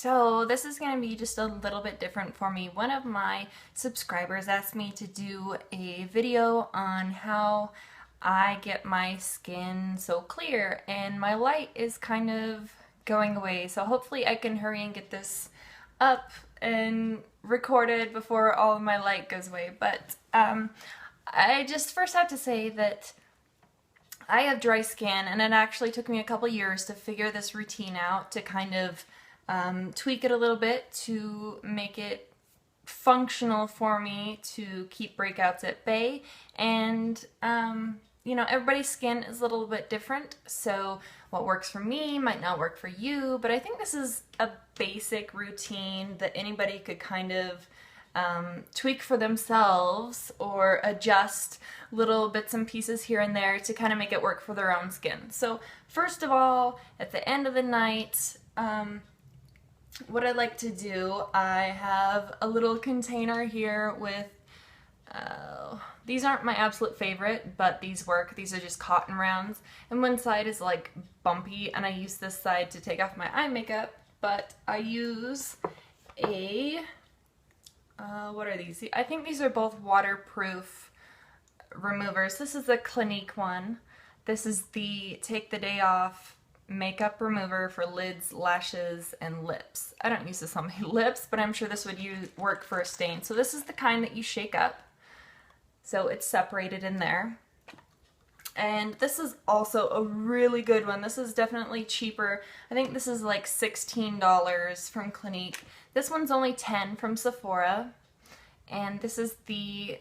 So this is going to be just a little bit different for me. One of my subscribers asked me to do a video on how I get my skin so clear, and my light is kind of going away, so hopefully I can hurry and get this up and recorded before all of my light goes away. But I just first have to say that I have dry skin, and it actually took me a couple years to figure this routine out, to kind of tweak it a little bit to make it functional for me to keep breakouts at bay. And you know, everybody's skin is a little bit different, so what works for me might not work for you, but I think this is a basic routine that anybody could kind of tweak for themselves or adjust little bits and pieces here and there to kind of make it work for their own skin. So first of all, at the end of the night, what I like to do, I have a little container here with, these aren't my absolute favorite, but these work. These are just cotton rounds, and one side is like bumpy, and I use this side to take off my eye makeup, but I use a, what are these? I think these are both waterproof removers. This is the Clinique one. This is the Take the Day Off makeup remover for lids, lashes, and lips. I don't use this on my lips, but I'm sure this would work for a stain. So this is the kind that you shake up, so it's separated in there. And this is also a really good one. This is definitely cheaper. I think this is like $16 from Clinique. This one's only $10 from Sephora. And this is the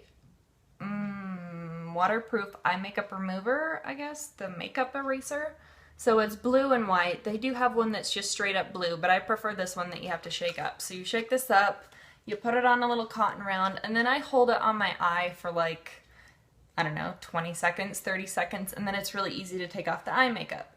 waterproof eye makeup remover, I guess, the makeup eraser. So it's blue and white. They do have one that's just straight up blue, but I prefer this one that you have to shake up. So you shake this up, you put it on a little cotton round, and then I hold it on my eye for like, I don't know, 20 seconds, 30 seconds, and then it's really easy to take off the eye makeup.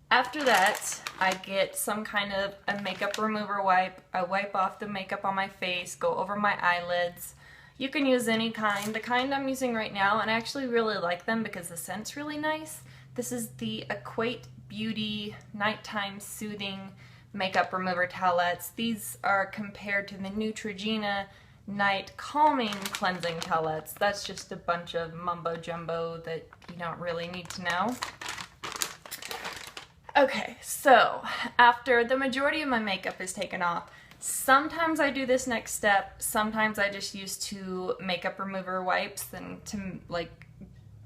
After that, I get some kind of a makeup remover wipe. I wipe off the makeup on my face, go over my eyelids. You can use any kind. The kind I'm using right now, and I actually really like them because the scent's really nice. This is the Equate Beauty Nighttime Soothing Makeup Remover Towelettes. These are compared to the Neutrogena Night Calming Cleansing Towelettes. That's just a bunch of mumbo jumbo that you don't really need to know. Okay, so after the majority of my makeup is taken off, sometimes I do this next step. Sometimes I just use 2 makeup remover wipes and to like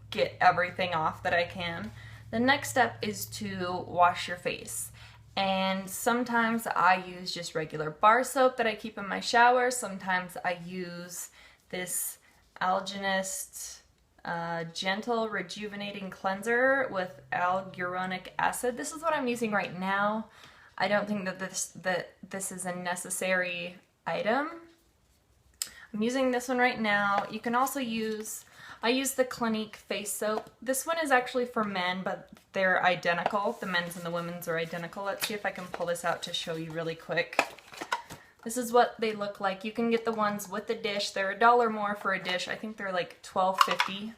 get everything off that I can. The next step is to wash your face. And sometimes I use just regular bar soap that I keep in my shower. Sometimes I use this Algenist Gentle Rejuvenating Cleanser with alguronic acid. This is what I'm using right now. I don't think that this is a necessary item. I'm using this one right now. You can also use, I use the Clinique face soap. This one is actually for men, but they're identical. The men's and the women's are identical. Let's see if I can pull this out to show you really quick. This is what they look like. You can get the ones with the dish. They're $1 more for a dish. I think they're like $12.50.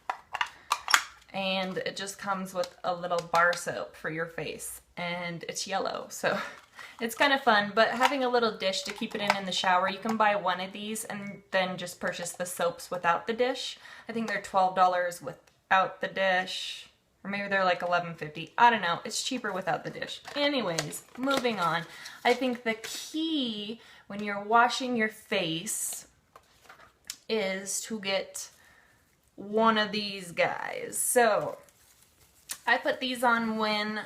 And it just comes with a little bar soap for your face. And it's yellow, so it's kind of fun. But having a little dish to keep it in the shower, you can buy one of these and then just purchase the soaps without the dish. I think they're $12 without the dish. Or maybe they're like $11.50. I don't know. It's cheaper without the dish. Anyways, moving on. I think the key when you're washing your face is to get one of these guys. So I put these on when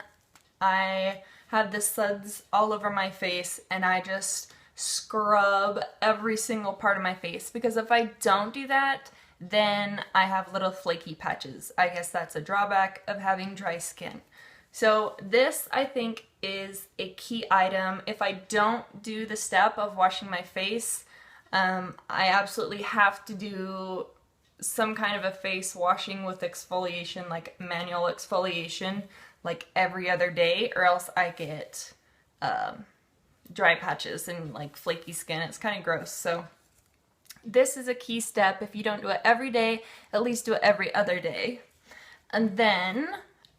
I have the suds all over my face, and I just scrub every single part of my face, because if I don't do that, then I have little flaky patches. I guess that's a drawback of having dry skin. So this, I think, is a key item. If I don't do the step of washing my face, I absolutely have to do some kind of a face washing with exfoliation, like manual exfoliation, like every other day, or else I get dry patches and like flaky skin. It's kind of gross. So this is a key step. If you don't do it every day, at least do it every other day. And then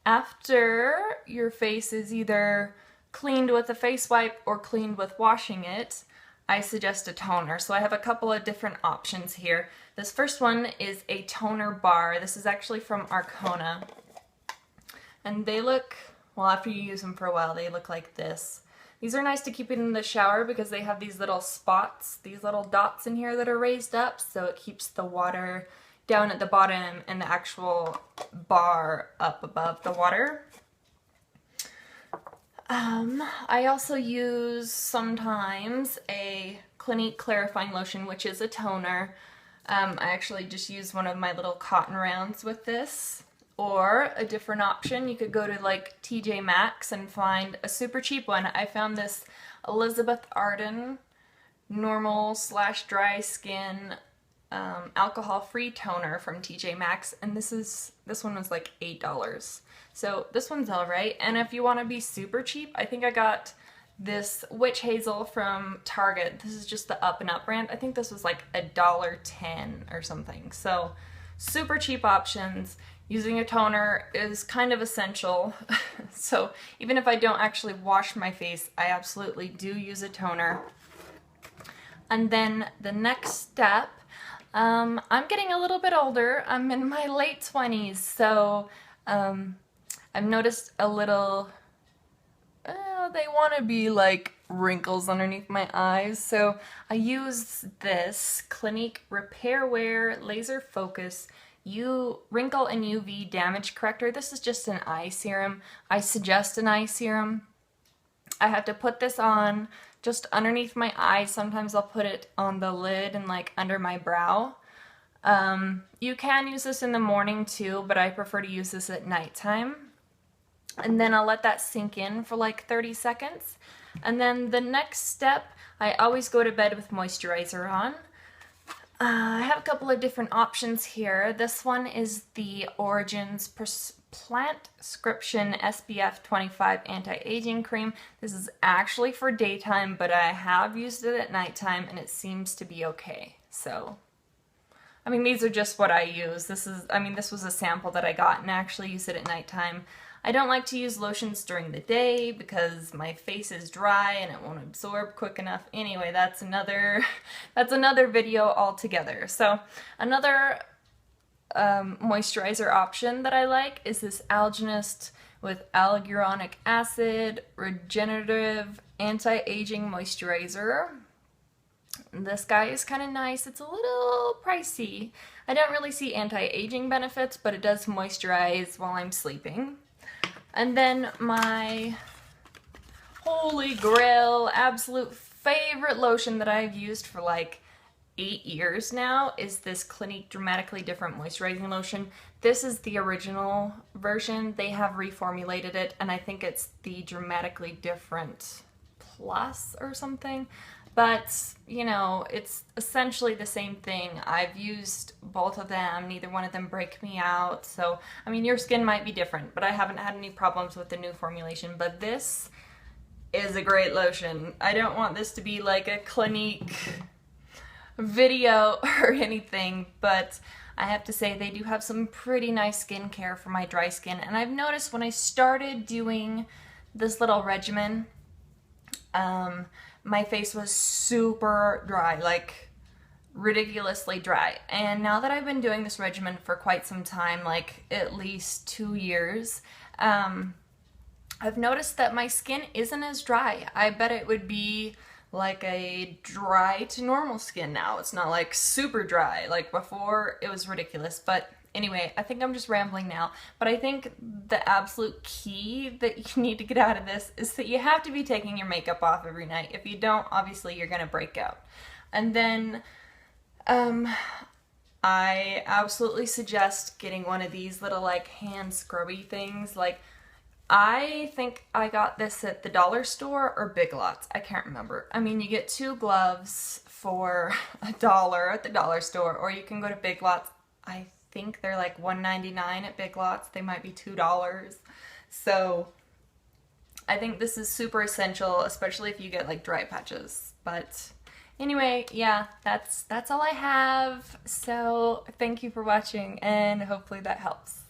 after your face is either cleaned with a face wipe or cleaned with washing it, I suggest a toner. So I have a couple of different options here. This first one is a toner bar. This is actually from Arcona. And they look, well, after you use them for a while, they look like this. These are nice to keep in the shower because they have these little spots, these little dots in here that are raised up, so it keeps the water down at the bottom and the actual bar up above the water. I also use sometimes a Clinique clarifying lotion, which is a toner. I actually just use one of my little cotton rounds with this. Or a different option, you could go to like TJ Maxx and find a super cheap one. I found this Elizabeth Arden normal / dry skin alcohol-free toner from TJ Maxx, and this one was like $8. So this one's alright. And if you want to be super cheap, I think I got this Witch Hazel from Target. This is just the Up and Up brand. I think this was like $1.10 or something. So super cheap options. Using a toner is kind of essential. So even if I don't actually wash my face, I absolutely do use a toner. And then the next step, I'm getting a little bit older. I'm in my late 20s, so I've noticed a little, they want to be like wrinkles underneath my eyes. So I use this Clinique Repair Wear Laser Focus Wrinkle and UV Damage Corrector. This is just an eye serum. I suggest an eye serum. I have to put this on just underneath my eye. Sometimes I'll put it on the lid and like under my brow. You can use this in the morning too, but I prefer to use this at nighttime. And then I'll let that sink in for like 30 seconds. And then the next step, I always go to bed with moisturizer on. I have a couple of different options here. This one is the Origins Plant-Scription SPF 25 Anti-Aging Cream. This is actually for daytime, but I have used it at nighttime and it seems to be okay. So, I mean, these are just what I use. This was a sample that I got and I actually use it at nighttime. I don't like to use lotions during the day because my face is dry and it won't absorb quick enough. Anyway, that's another video altogether. So another moisturizer option that I like is this Algenist with hyaluronic acid regenerative anti-aging moisturizer. This guy is kind of nice. It's a little pricey. I don't really see anti-aging benefits, but it does moisturize while I'm sleeping. And then my holy grail, absolute favorite lotion that I've used for like 8 years now is this Clinique Dramatically Different Moisturizing Lotion. This is the original version. They have reformulated it, and I think it's the Dramatically Different Plus or something. But, you know, it's essentially the same thing. I've used both of them. Neither one of them break me out. So, I mean, your skin might be different, but I haven't had any problems with the new formulation. But this is a great lotion. I don't want this to be like a Clinique video or anything, but I have to say they do have some pretty nice skincare for my dry skin. And I've noticed when I started doing this little regimen, my face was super dry, like ridiculously dry. And now that I've been doing this regimen for quite some time, like at least 2 years, I've noticed that my skin isn't as dry. I bet it would be like a dry to normal skin now. It's not like super dry. Like before, it was ridiculous. But anyway, I think I'm just rambling now. But I think the absolute key that you need to get out of this is that you have to be taking your makeup off every night. If you don't, obviously you're gonna break out. And then I absolutely suggest getting one of these little like hand scrubby things. Like I think I got this at the dollar store or Big Lots. I can't remember. I mean, you get 2 gloves for $1 at the dollar store, or you can go to Big Lots. I think they're like $1.99 at Big Lots. They might be $2. So I think this is super essential, especially if you get like dry patches. But anyway, yeah, that's all I have. So thank you for watching, and hopefully that helps.